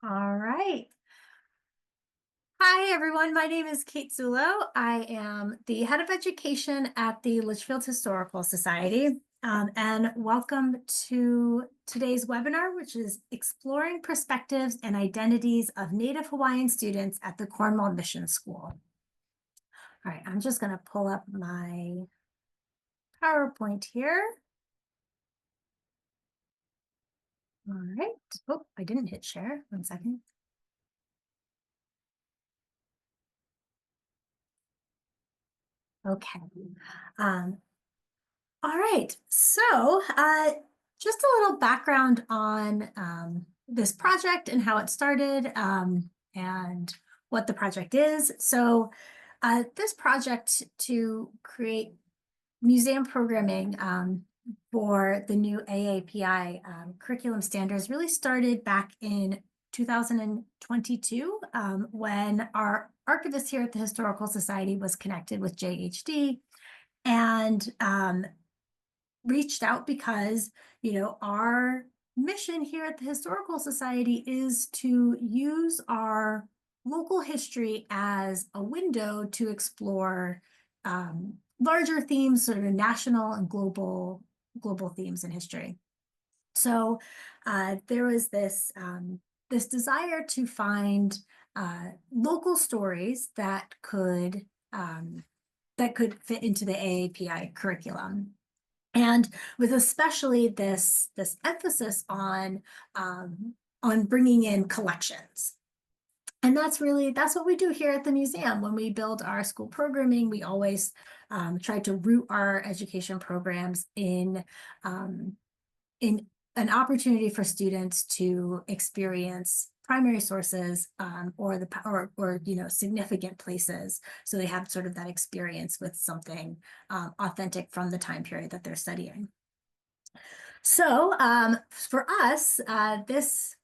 All right. Hi, everyone. My name is Kate Zullo. I am the head of education at the Litchfield Historical Society. And welcome to today's webinar, which is Exploring Perspectives and Identities of Native Hawaiian Students at the Cornwall Mission School. All right, I'm just going to pull up my PowerPoint here. All right. Oh, I didn't hit share. 1 second. Okay. All right, so just a little background on this project and how it started and what the project is. So this project to create museum programming for the new AAPI curriculum standards really started back in 2022 when our archivist here at the Historical Society was connected with JHD and reached out because, our mission here at the Historical Society is to use our local history as a window to explore larger themes, sort of national and global themes in history. So there was this this desire to find local stories that could fit into the AAPI curriculum. And with especially this emphasis on bringing in collections. And that's what we do here at the museum. When we build our school programming, we always try to root our education programs in an opportunity for students to experience primary sources or significant places, so they have sort of that experience with something authentic from the time period that they're studying. So for us, this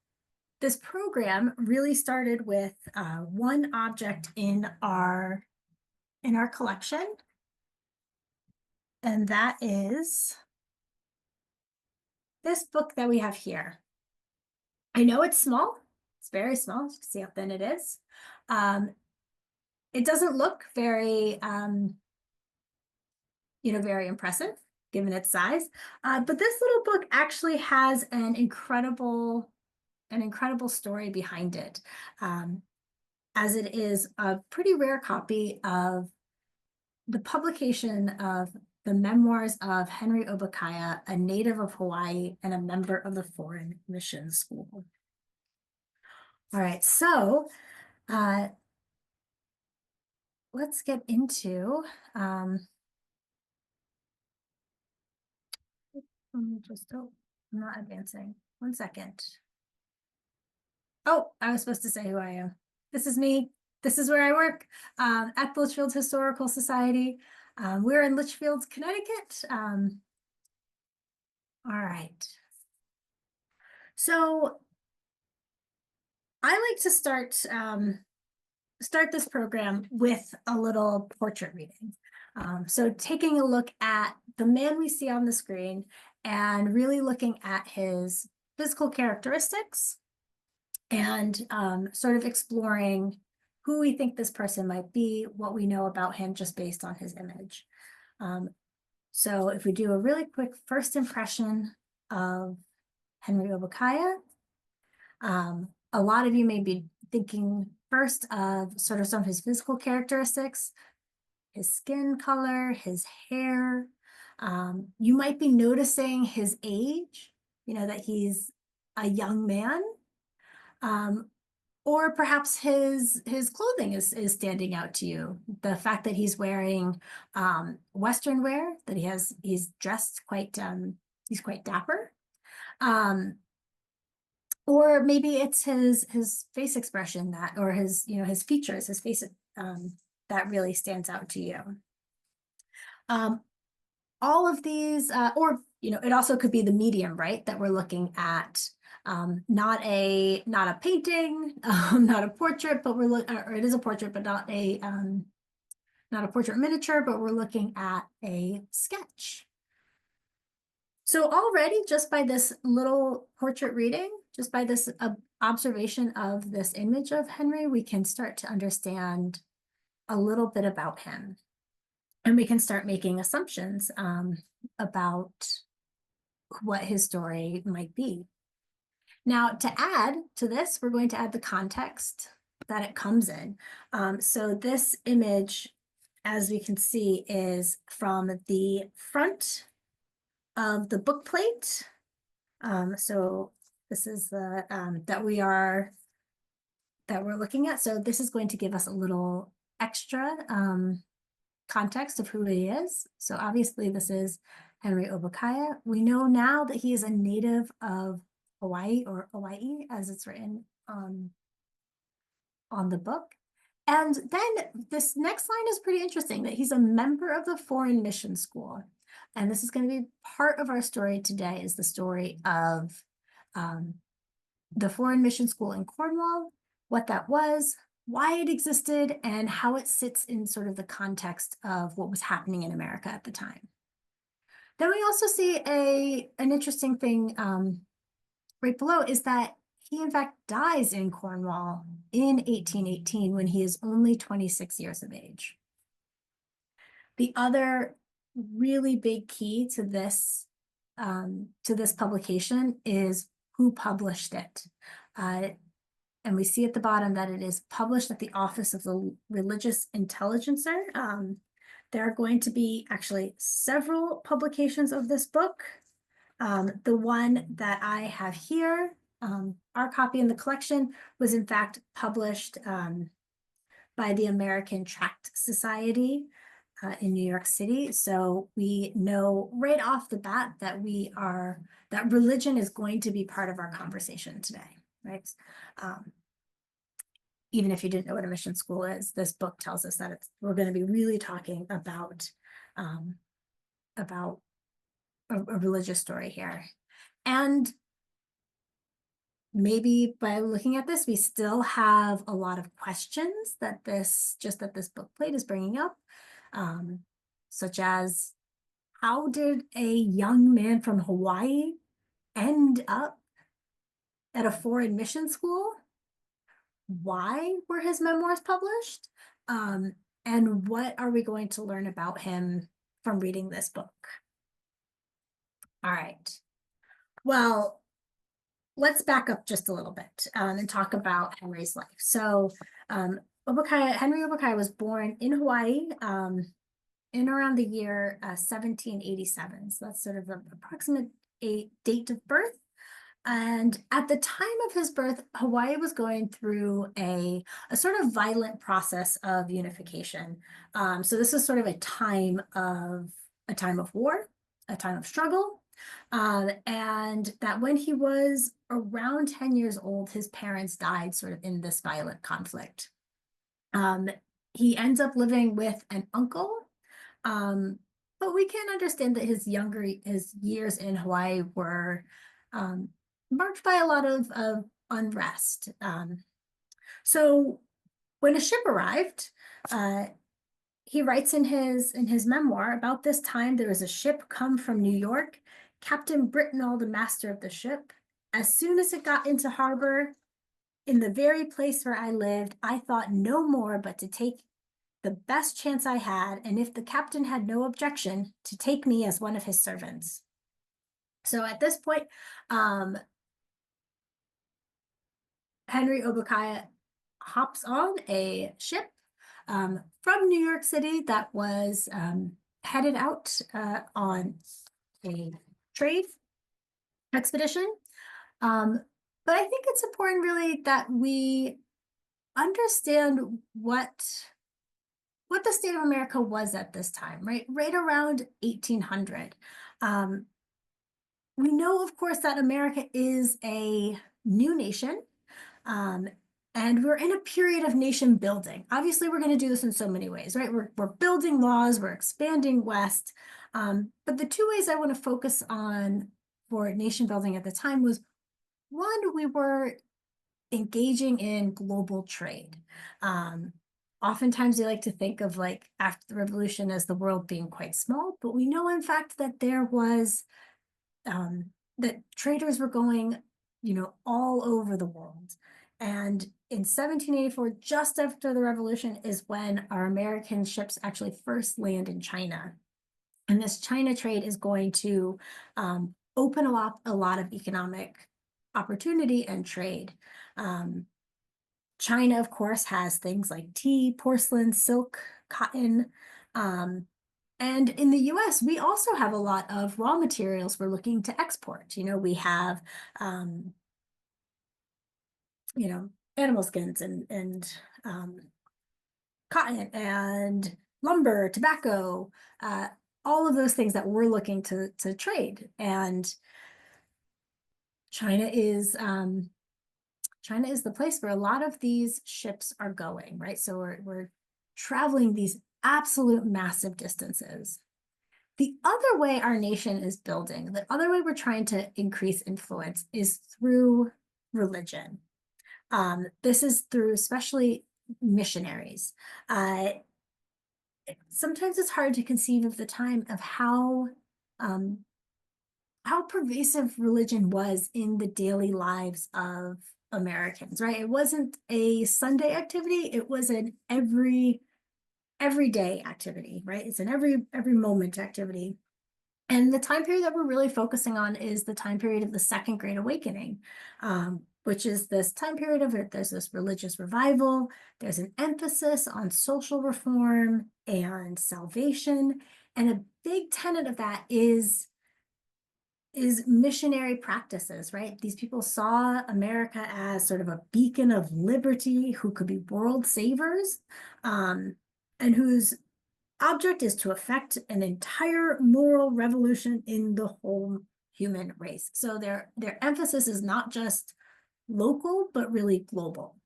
program really started with one object in our collection, and that is this book that we have here. I know it's small. It's very small. You can see how thin it is. It doesn't look very, very impressive given its size. But this little book actually has an incredible story behind it, as it is a pretty rare copy of the publication of the memoirs of Henry Obakaya, a native of Hawaii and a member of the Foreign Mission School. All right, so let's get into I'm not advancing. 1 second. Oh, I was supposed to say who I am. This is me. This is where I work at the Litchfield Historical Society. We're in Litchfield, Connecticut. All right. So I like to start this program with a little portrait reading. So taking a look at the man we see on the screen and really looking at his physical characteristics and sort of exploring who we think this person might be, what we know about him just based on his image. So if we do a really quick first impression of Henry Obakaya, a lot of you may be thinking first of sort of some of his physical characteristics, his skin color, his hair. You might be noticing his age, that he's a young man. Or perhaps his clothing is standing out to you. The fact that he's wearing Western wear, that he's dressed quite, he's quite dapper. Or maybe it's his face expression or his features, his face that really stands out to you. All of these, or it also could be the medium, right, that we're looking at. Not a painting, not a portrait, but or it is a portrait, but not a portrait miniature, but we're looking at a sketch. So already, just by this little portrait reading, just by this observation of this image of Henry, we can start to understand a little bit about him. And we can start making assumptions about what his story might be. Now, to add to this, we're going to add the context that it comes in. So this image, as we can see, is from the front of the book plate. So this is the that we're looking at. So this is going to give us a little extra context of who he is. So obviously this is Henry Obokaya. We know now that he is a native of Hawaii, or Hawaii as it's written on the book. And then this next line is pretty interesting, that he's a member of the Foreign Mission School. And this is going to be part of our story today, is the story of the Foreign Mission School in Cornwall, what that was, why it existed, and how it sits in sort of the context of what was happening in America at the time. Then we also see an interesting thing right below, is that he in fact dies in Cornwall in 1818 when he is only 26 years of age. The other really big key to this publication is who published it. And we see at the bottom that it is published at the Office of the Religious Intelligencer. There are going to be actually several publications of this book. The one that I have here, our copy in the collection, was in fact published by the American Tract Society in New York City. So we know right off the bat that that religion is going to be part of our conversation today, right? Even if you didn't know what a mission school is, this book tells us that we're going to be really talking about a religious story here. And maybe by looking at this, we still have a lot of questions that this book plate is bringing up, such as, how did a young man from Hawaii end up at a foreign mission school? Why were his memoirs published? And what are we going to learn about him from reading this book? All right. Well, let's back up just a little bit and talk about Henry's life. So Henry Obokaya was born in Hawaii in around the year 1787. So that's sort of the approximate date of birth. And at the time of his birth, Hawaii was going through a sort of violent process of unification. So this was sort of a time of war, a time of struggle. And that when he was around 10 years old, his parents died sort of in this violent conflict. He ends up living with an uncle, but we can understand that his years in Hawaii were marked by a lot of unrest. So when a ship arrived, he writes in his memoir, about this time there was a ship come from New York, Captain Brittenell, the master of the ship. As soon as it got into harbor, in the very place where I lived, I thought no more but to take the best chance I had, and if the captain had no objection, to take me as one of his servants. So at this point, Henry Obokaya hops on a ship from New York City that was headed out on a trade expedition. But I think it's important really that we understand what the state of America was at this time, right around 1800. We know, of course, that America is a new nation. And we're in a period of nation building. Obviously, we're going to do this in so many ways, right? We're building laws, we're expanding west. But the two ways I want to focus on for nation building at the time was, one, we were engaging in global trade. Oftentimes we like to think of like after the revolution as the world being quite small, but we know in fact that there was that traders were going, all over the world. And in 1784, just after the revolution, is when our American ships actually first land in China. And this China trade is going to open a lot of economic opportunity and trade. China, of course, has things like tea, porcelain, silk, cotton. And in the US, we also have a lot of raw materials we're looking to export. We have, animal skins and cotton and lumber, tobacco, all of those things that we're looking to trade. And China is the place where a lot of these ships are going, right? So we're traveling these absolute massive distances. The other way our nation is building, the other way we're trying to increase influence is through religion. This is through especially missionaries. Sometimes it's hard to conceive of the time of how pervasive religion was in the daily lives of Americans, right? It wasn't a Sunday activity, it was an everyday activity, right? It's an every moment activity. And the time period that we're really focusing on is the time period of the Second Great Awakening, which is this time period of it. There's this religious revival. There's an emphasis on social reform and salvation. And a big tenet of that is missionary practices, right? These people saw America as sort of a beacon of liberty who could be world savers, and whose object is to effect an entire moral revolution in the whole human race. So their emphasis is not just local, but really global.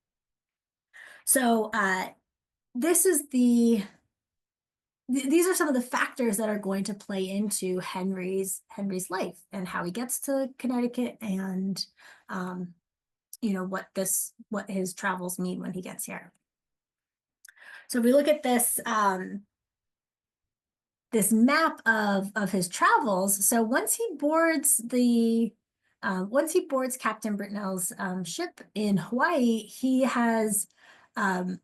So this is these are some of the factors that are going to play into Henry's life and how he gets to Connecticut, and what his travels mean when he gets here. So if we look at this this map of his travels, so once he boards Captain Britnell's ship in Hawaii, he has a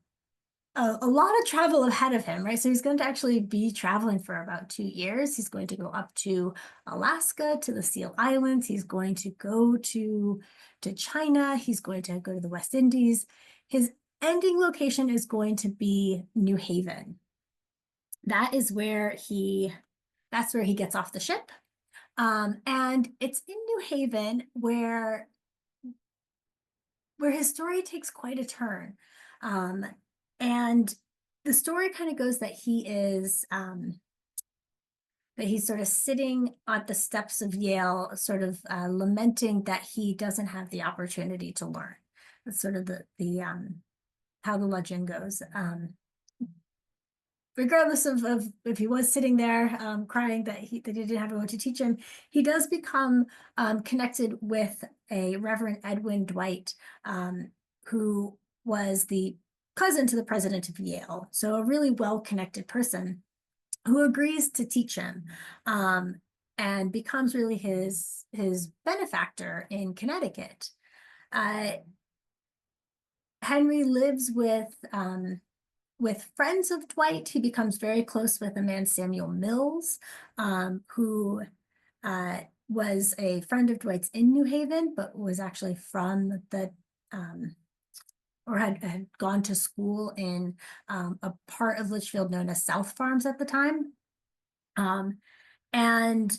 lot of travel ahead of him, right? So he's going to actually be traveling for about 2 years. He's going to go up to Alaska, to the Seal Islands. He's going to go to China. He's going to go to the West Indies. His ending location is going to be New Haven. That's where he gets off the ship. And it's in New Haven where his story takes quite a turn. And the story kind of goes that he's sort of sitting at the steps of Yale, sort of lamenting that he doesn't have the opportunity to learn. That's sort of the how the legend goes. Regardless of if he was sitting there crying that he didn't have anyone to teach him, he does become connected with a Reverend Edwin Dwight, who was the cousin to the president of Yale. So a really well-connected person who agrees to teach him, and becomes really his benefactor in Connecticut. Henry lives with friends of Dwight. He becomes very close with a man, Samuel Mills, who was a friend of Dwight's in New Haven, but was actually from or had gone to school in a part of Litchfield known as South Farms at the time. And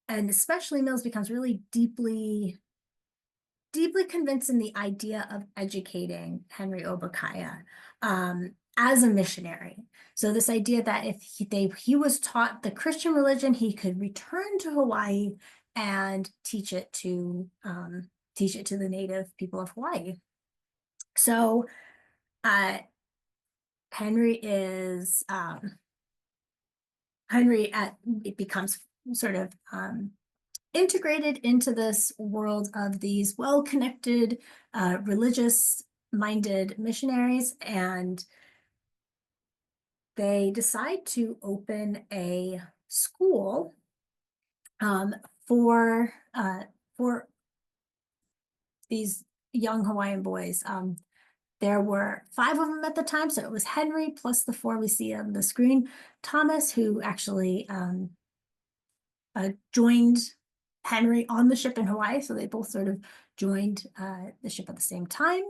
especially Mills becomes really deeply convinced in the idea of educating Henry Obakaya as a missionary. So this idea that if he was taught the Christian religion, he could return to Hawaii and teach it to the native people of Hawaii. So Henry it becomes sort of integrated into this world of these well-connected, religious-minded missionaries, and they decide to open a school for these young Hawaiian boys. There were 5 of them at the time, so it was Henry plus the 4 we see on the screen. Thomas, who actually joined Henry on the ship in Hawaii, so they both sort of joined the ship at the same time.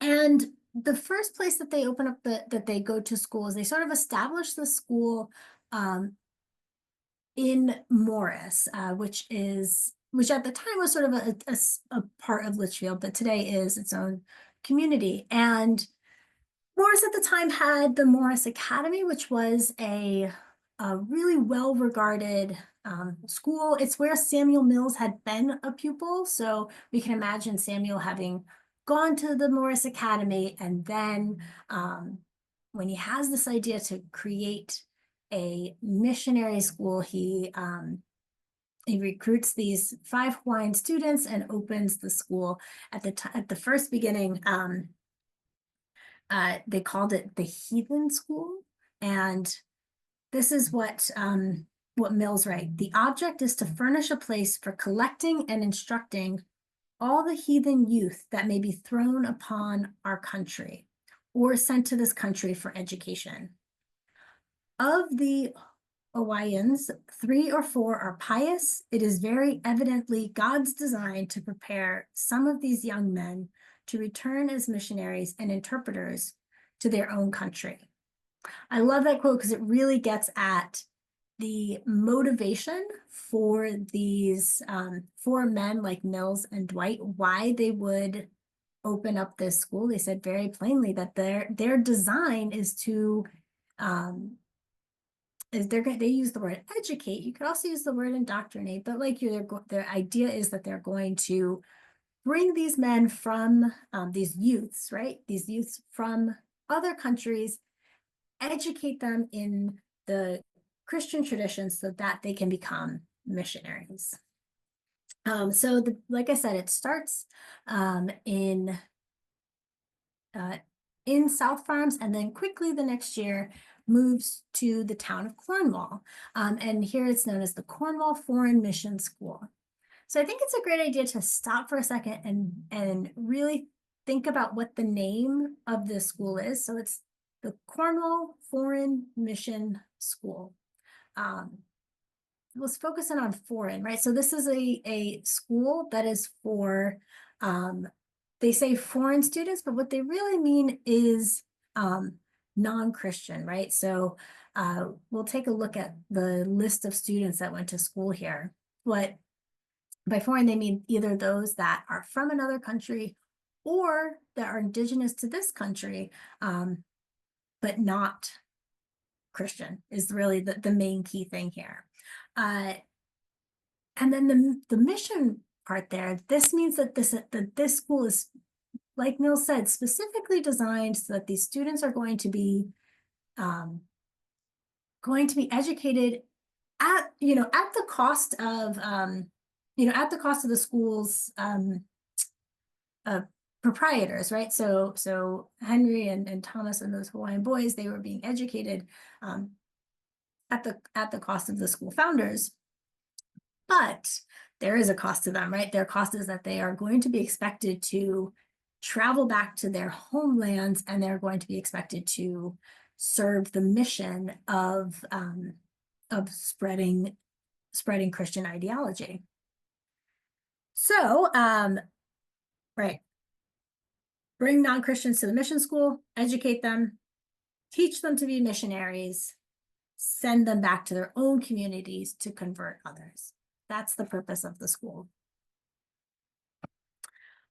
And the first place that they open up that they go to school is they sort of establish the school in Morris, which at the time was sort of a part of Litchfield, but today is its own community. And Morris at the time had the Morris Academy, which was a really well-regarded school. It's where Samuel Mills had been a pupil, so we can imagine Samuel having gone to the Morris Academy, and then when he has this idea to create a missionary school, he recruits these 5 Hawaiian students and opens the school. At the first beginning, they called it the Heathen School, and this is what Mills writes. The object is to furnish a place for collecting and instructing all the heathen youth that may be thrown upon our country or sent to this country for education. Of the Hawaiians, 3 or 4 are pious. It is very evidently God's design to prepare some of these young men to return as missionaries and interpreters to their own country. I love that quote because it really gets at the motivation for these 4 men like Mills and Dwight, why they would open up this school. They said very plainly that their design is to they use the word educate. You could also use the word indoctrinate, but like their idea is that they're going to bring these men from these youths, right? These youths from other countries, educate them in the Christian traditions so that they can become missionaries. So like I said, it starts in South Farms, and then quickly the next year moves to the town of Cornwall. And here it's known as the Cornwall Foreign Mission School. So I think it's a great idea to stop for a second and really think about what the name of this school is. So it's the Cornwall Foreign Mission School. Let's focus in on foreign, right? So this is a school that is for, they say foreign students, but what they really mean is non-Christian, right? So we'll take a look at the list of students that went to school here. What by foreign, they mean either those that are from another country or that are indigenous to this country, but not Christian is really the main key thing here. And then the mission part there, this means that this school is, like Mills said, specifically designed so that these students are going to be educated at the cost of the school's proprietors, right? So Henry and Thomas and those Hawaiian boys, they were being educated at the cost of the school founders. But there is a cost to them, right? Their cost is that they are going to be expected to travel back to their homelands, and they're going to be expected to serve the mission of spreading Christian ideology. So, right, bring non-Christians to the mission school, educate them, teach them to be missionaries, send them back to their own communities to convert others. That's the purpose of the school.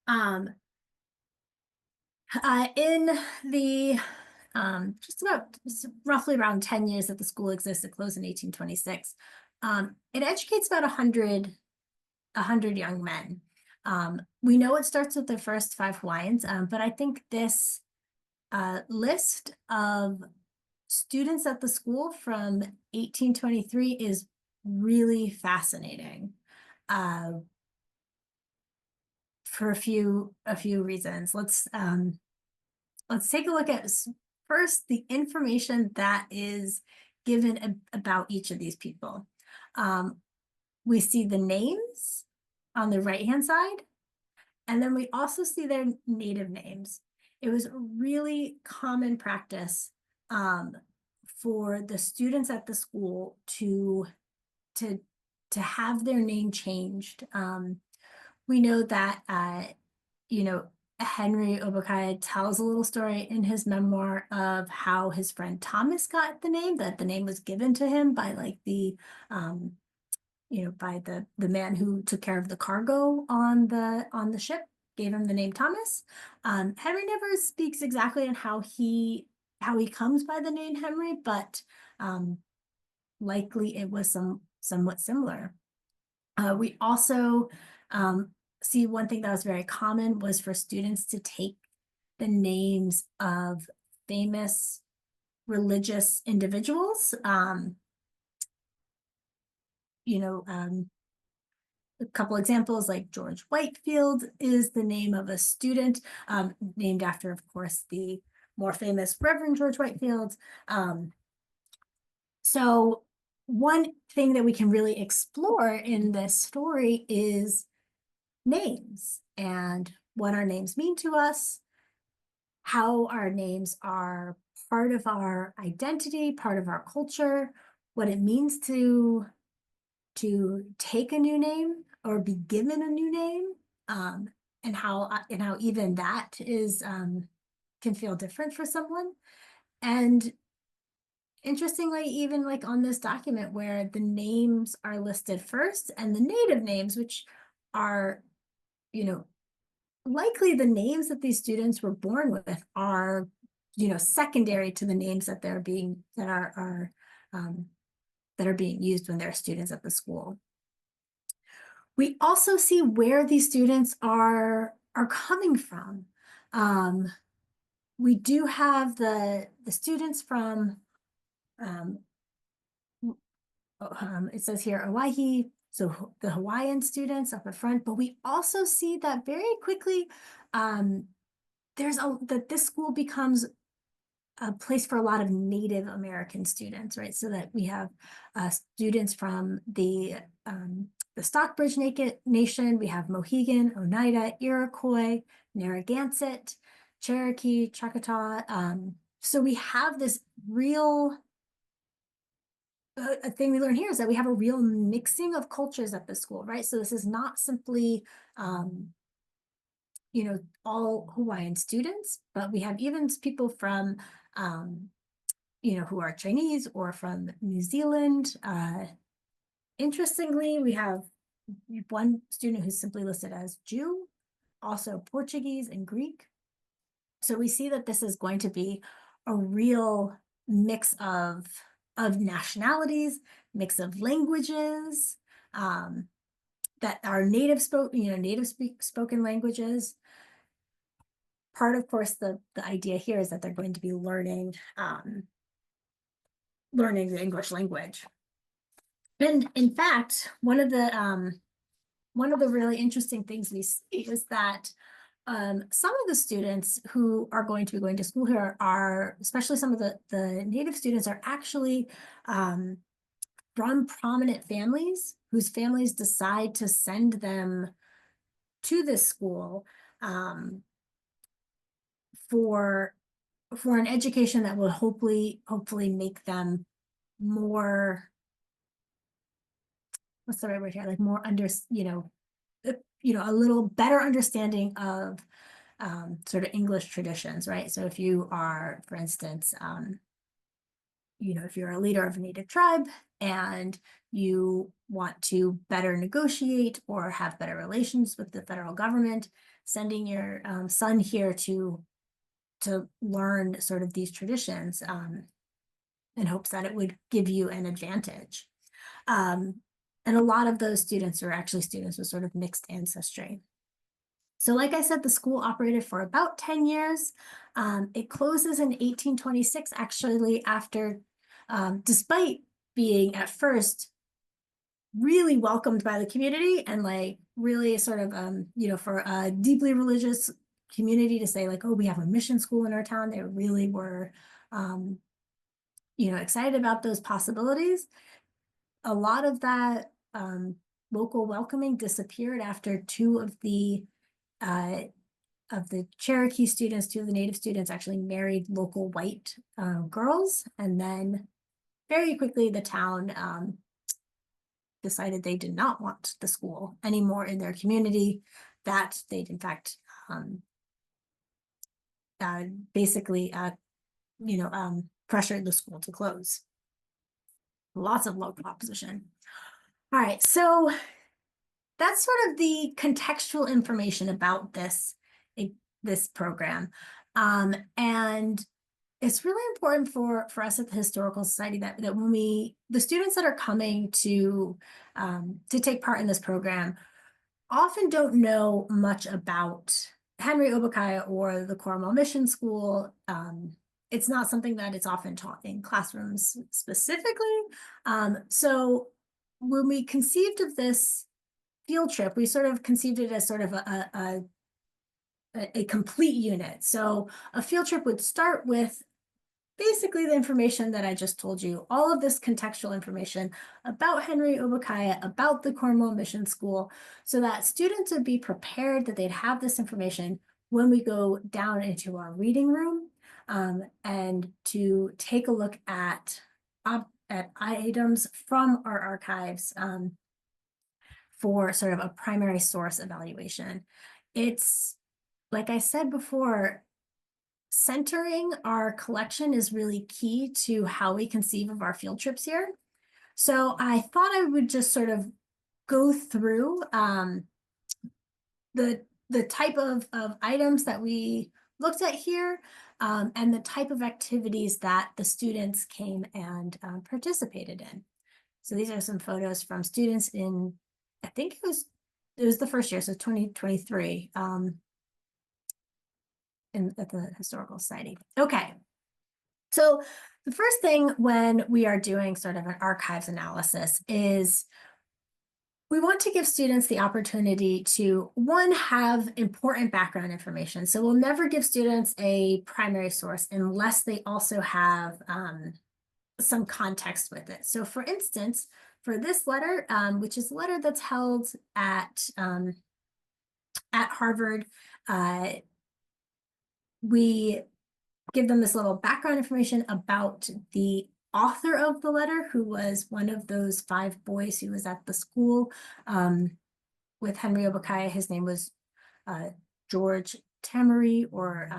In the just roughly around 10 years that the school exists, it closed in 1826. It educates about 100 young men. We know it starts with the first 5 Hawaiians, but I think this list of students at the school from 1823 is really fascinating for a few reasons. Let's take a look at first the information that is given about each of these people. We see the names on the right-hand side, and then we also see their native names. It was a really common practice for the students at the school to have their name changed. We know that you know, Henry Obokaya tells a little story in his memoir of how his friend Thomas got the name, that the name was given to him by like the by the man who took care of the cargo on the ship, gave him the name Thomas. Henry never speaks exactly on how he comes by the name Henry, but likely it was somewhat similar. We also see one thing that was very common was for students to take the names of famous religious individuals. A couple examples, like George Whitefield is the name of a student, named after, of course, the more famous Reverend George Whitefield. So one thing that we can really explore in this story is names and what our names mean to us, how our names are part of our identity, part of our culture, what it means to take a new name or be given a new name, and how even that is can feel different for someone. And interestingly, even like on this document where the names are listed first and the native names, which are, likely the names that these students were born with, are, secondary to the names that are being used when they're students at the school. We also see where these students are coming from. We do have the students from, it says here Oahe, so the Hawaiian students up at front, but we also see that very quickly that this school becomes a place for a lot of Native American students, right? So that we have students from the Stockbridge Nation, we have Mohegan, Oneida, Iroquois, Narragansett, Cherokee, Choctaw. So we have this real, a thing we learn here is that we have a real mixing of cultures at the school, right? So this is not simply, all Hawaiian students, but we have even people from, who are Chinese or from New Zealand. Interestingly, we have one student who's simply listed as Jew, also Portuguese and Greek. So we see that this is going to be a real mix of nationalities, mix of languages, that are native spoken languages. Part, of course, the idea here is that they're going to be learning the English language. And in fact, one of the really interesting things we see is that some of the students who are going to be going to school here are, especially some of the Native students, are actually from prominent families whose families decide to send them to this school for an education that will hopefully make them more, what's the right word here, like more a little better understanding of sort of English traditions, right? So if you are, for instance, if you're a leader of a Native tribe and you want to better negotiate or have better relations with the federal government, sending your son here to learn sort of these traditions in hopes that it would give you an advantage. And a lot of those students are actually students with sort of mixed ancestry. So like I said, the school operated for about 10 years. It closes in 1826, actually, after, despite being at first really welcomed by the community and like really sort of, for a deeply religious community to say like, oh, we have a mission school in our town. They really were, excited about those possibilities. a lot of that local welcoming disappeared after two of the Cherokee students, two of the Native students actually married local white girls. And then very quickly the town decided they did not want the school anymore in their community, that they'd in fact basically pressured the school to close. Lots of local opposition. All right, so that's sort of the contextual information about this program. And it's really important for us at the Historical Society that when the students that are coming to take part in this program often don't know much about Henry Obakaya or the Cornwall Mission School. It's not something that is often taught in classrooms specifically. So when we conceived of this field trip, we sort of conceived it as sort of a complete unit. So a field trip would start with basically the information that I just told you, all of this contextual information about Henry Obakaya, about the Cornwall Mission School, so that students would be prepared that they'd have this information when we go down into our reading room and to take a look at items from our archives for sort of a primary source evaluation. It's, like I said before, centering our collection is really key to how we conceive of our field trips here. So I thought I would just sort of go through the type of items that we looked at here and the type of activities that the students came and participated in. So these are some photos from students in, I think it was the first year, so 2023. At the Historical Society. Okay, so the first thing when we are doing sort of an archives analysis is we want to give students the opportunity to, one, have important background information. So we'll never give students a primary source unless they also have some context with it. So for instance, for this letter, which is a letter that's held at Harvard, we give them this little background information about the author of the letter, who was one of those 5 boys who was at the school with Henry Obakaya. His name was George Tamery, or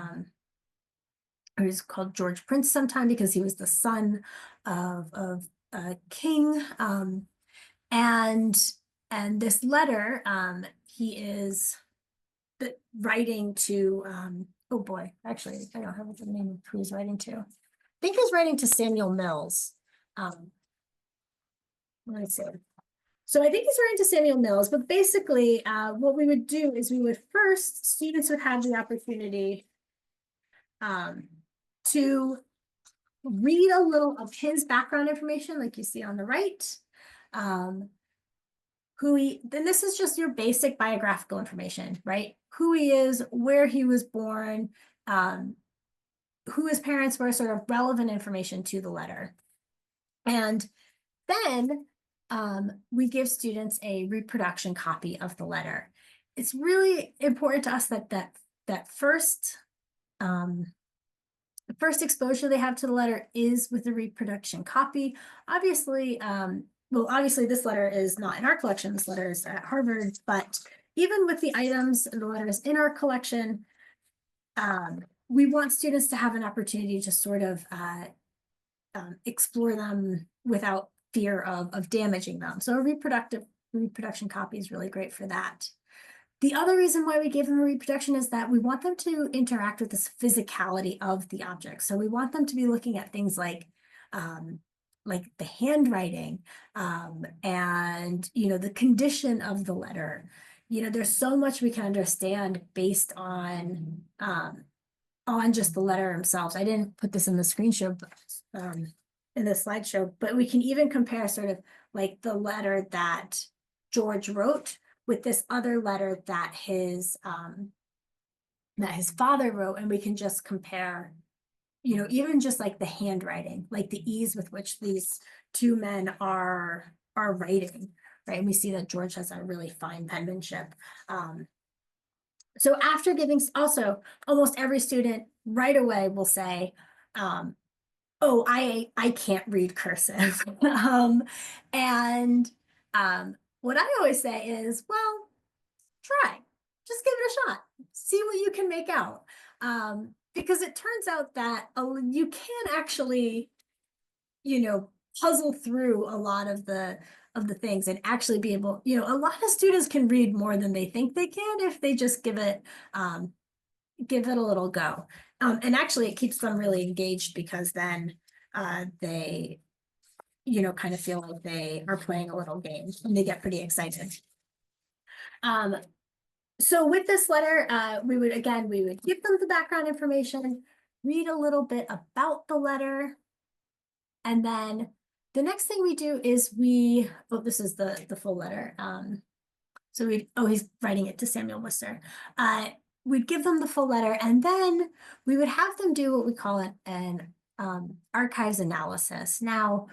he was called George Prince sometime because he was the son of a king. And this letter, he is writing to, oh boy, actually, I don't have the name of who he's writing to. I think he's writing to Samuel Mills. Let me see. So I think he's writing to Samuel Mills, but basically what we would do is students would have the opportunity to read a little of his background information, like you see on the right. Then this is just your basic biographical information, right? Who he is, where he was born, who his parents were, sort of relevant information to the letter. And then we give students a reproduction copy of the letter. It's really important to us that first the first exposure they have to the letter is with the reproduction copy. Obviously, obviously this letter is not in our collection. This letter is at Harvard, but even with the items and the letters in our collection, we want students to have an opportunity to sort of explore them without fear of damaging them. So a reproduction copy is really great for that. The other reason why we gave them a reproduction is that we want them to interact with this physicality of the object. So we want them to be looking at things like the handwriting and, the condition of the letter. There's so much we can understand based on just the letter themselves. I didn't put this in the screenshot, in the slideshow, but we can even compare sort of like the letter that George wrote with this other letter that his father wrote, and we can just compare, even just like the handwriting, like the ease with which these two men are our writing, right? And we see that George has a really fine penmanship. So after giving, also almost every student right away will say, oh, I can't read cursive. And what I always say is, well, try, just give it a shot, see what you can make out. Because it turns out that you can actually, puzzle through a lot of the things and actually be able, a lot of students can read more than they think they can if they just give it a little go. And actually it keeps them really engaged because then they, kind of feel like they are playing a little game and they get pretty excited. So with this letter, we would give them the background information, read a little bit about the letter, and then the next thing we do is this is the full letter. So he's writing it to Samuel Worcester. We'd give them the full letter, and then we would have them do what we call an archives analysis. Now,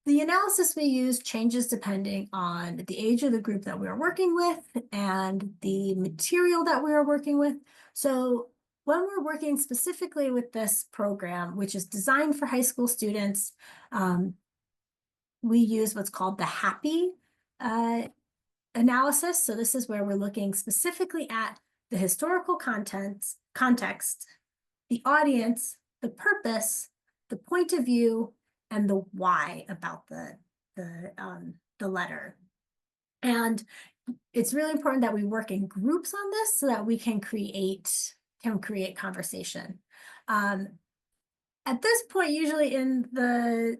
the analysis we use changes depending on the age of the group that we are working with and the material that we are working with. So when we're working specifically with this program, which is designed for high school students, we use what's called the HAPI analysis. So this is where we're looking specifically at the historical context, the audience, the purpose, the point of view, and the why about the letter. And it's really important that we work in groups on this so that we can create conversation. At this point, usually in the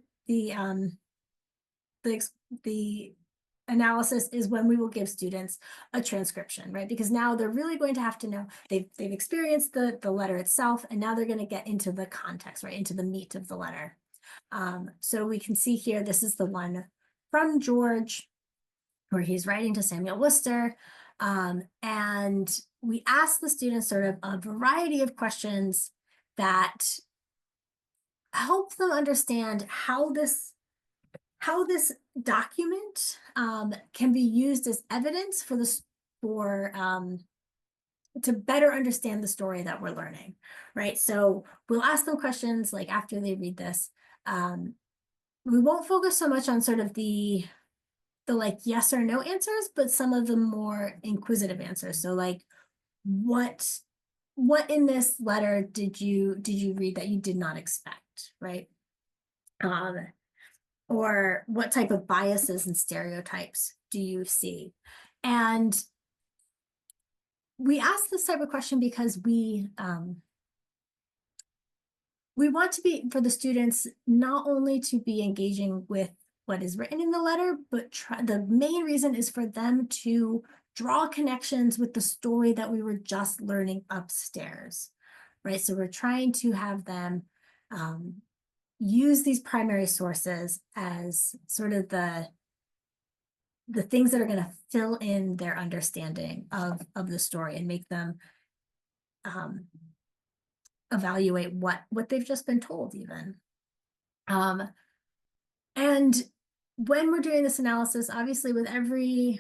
analysis is when we will give students a transcription, right? Because now they're really going to have to know, they've experienced the letter itself, and now they're going to get into the context, right? Into the meat of the letter. So we can see here, this is the one from George, where he's writing to Samuel Worcester. And we ask the students sort of a variety of questions that help them understand how this document can be used as evidence to better understand the story that we're learning, right? So we'll ask them questions like after they read this. We won't focus so much on sort of the like yes or no answers, but some of the more inquisitive answers. So like, what in this letter did you read that you did not expect, right? Or what type of biases and stereotypes do you see? And we ask this type of question because we want to be, for the students, not only to be engaging with what is written in the letter, but the main reason is for them to draw connections with the story that we were just learning upstairs, right? So we're trying to have them use these primary sources as sort of the things that are going to fill in their understanding of the story and make them evaluate what they've just been told even. And when we're doing this analysis, obviously with every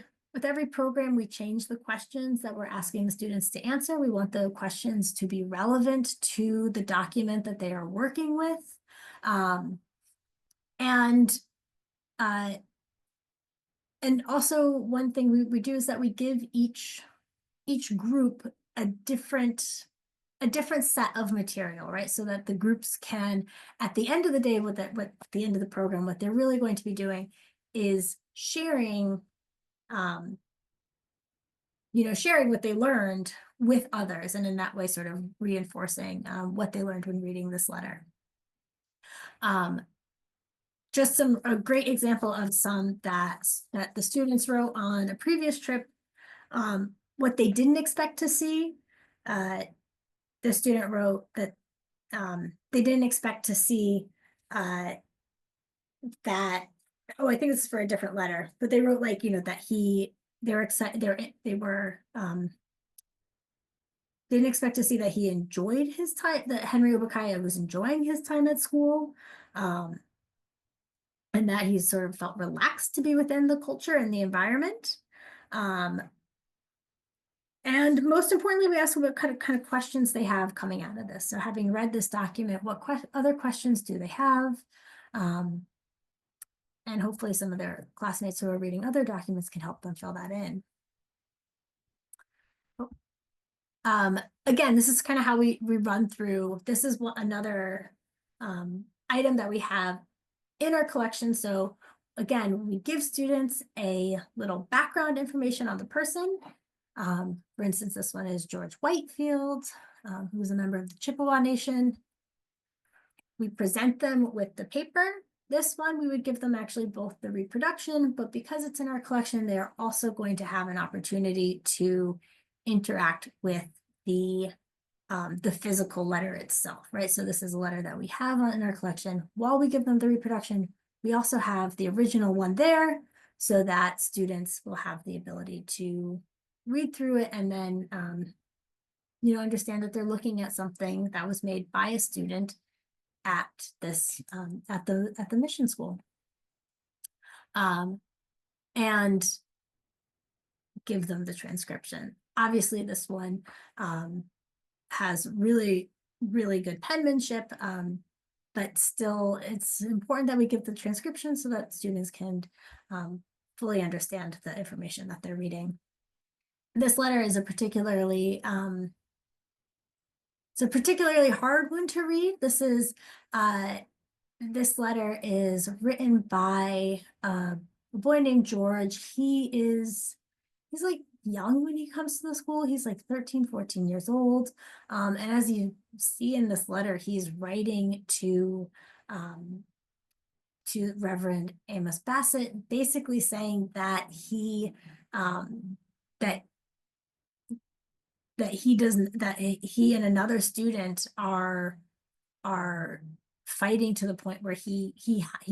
program, we change the questions that we're asking the students to answer. We want the questions to be relevant to the document that they are working with. And also one thing we do is that we give each group a different set of material, right? So that the groups can, at the end of the day, at the end of the program, what they're really going to be doing is sharing, sharing what they learned with others, and in that way, sort of reinforcing what they learned when reading this letter. Just a great example of some that the students wrote on a previous trip. What they didn't expect to see. The student wrote that they didn't expect to see that. Oh, I think this is for a different letter, but they wrote like, that they were excited. They didn't expect to see that he enjoyed his time, that Henry Obakaya was enjoying his time at school. and that he sort of felt relaxed to be within the culture and the environment. And most importantly, we asked what kind of questions they have coming out of this. So having read this document, what other questions do they have? And hopefully some of their classmates who are reading other documents can help them fill that in. Again, this is kind of how we run through. This is another item that we have in our collection. So again, we give students a little background information on the person. For instance, this one is George Whitefield, who was a member of the Chippewa Nation. We present them with the paper. This one, we would give them actually both the reproduction, but because it's in our collection, they're also going to have an opportunity to interact with the physical letter itself, right? So this is a letter that we have in our collection. While we give them the reproduction, we also have the original one there so that students will have the ability to read through it and then, understand that they're looking at something that was made by a student at this, at the mission school. And give them the transcription. Obviously, this one has really, really good penmanship, but still it's important that we give the transcription so that students can fully understand the information that they're reading. This letter is a particularly hard one to read. This letter is written by a boy named George. He's like young when he comes to the school. He's like 13, 14 years old. And as you see in this letter, he's writing to Reverend Amos Bassett, basically saying that he he and another student are fighting to the point where he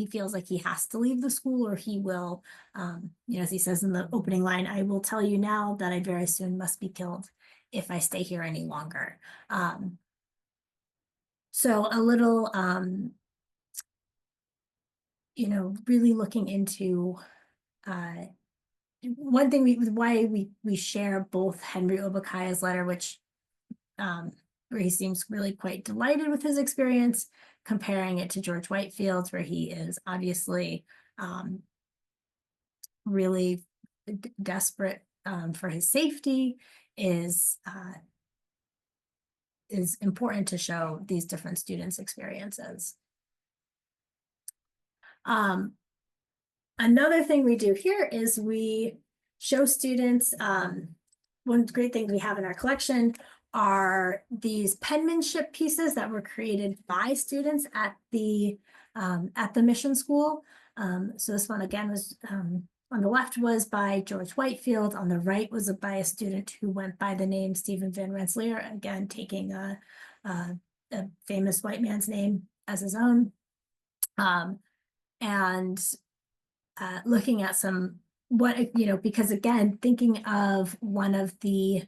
feels like he has to leave the school, or he will, as he says in the opening line, "I will tell you now that I very soon must be killed if I stay here any longer." So a little, really looking into one thing why we share both Henry Obakaya's letter, which where he seems really quite delighted with his experience, comparing it to George Whitefield's, where he is obviously really desperate for his safety, is important to show these different students' experiences. Another thing we do here is we show students, one great thing we have in our collection are these penmanship pieces that were created by students at the mission school. So this one again was on the left was by George Whitefield. On the right was by a student who went by the name Stephen Van Rensselaer, again taking a famous white man's name as his own. And looking at because again, thinking of one of the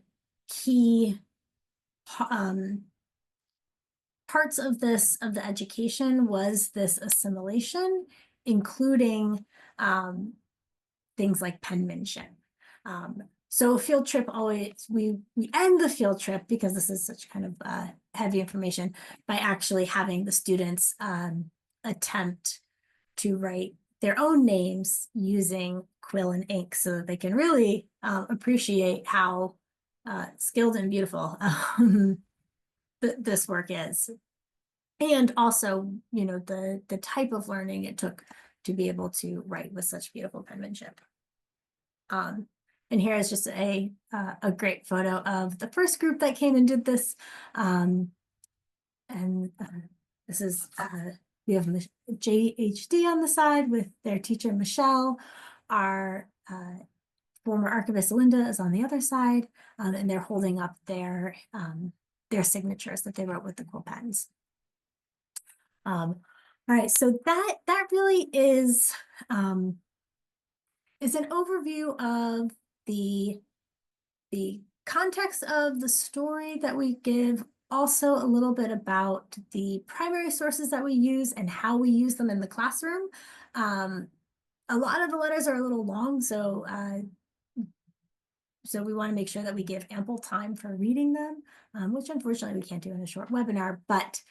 key parts of the education was this assimilation, including things like penmanship. So a field trip always, we end the field trip, because this is such kind of heavy information, by actually having the students attempt to write their own names using quill and ink, so that they can really appreciate how skilled and beautiful this work is. And also, the type of learning it took to be able to write with such beautiful penmanship. And here is just a great photo of the first group that came and did this. This is, we have JHD on the side with their teacher, Michelle. Our former archivist, Linda, is on the other side, and they're holding up their signatures that they wrote with the quill pens. All right, so that really is an overview of the context of the story that we give, also a little bit about the primary sources that we use and how we use them in the classroom. A lot of the letters are a little long, so we want to make sure that we give ample time for reading them, which unfortunately we can't do in a short webinar, but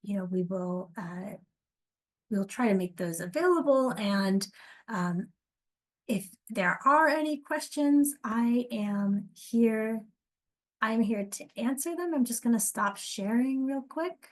we will we'll try to make those available. And if there are any questions, I am here to answer them. I'm just going to stop sharing real quick.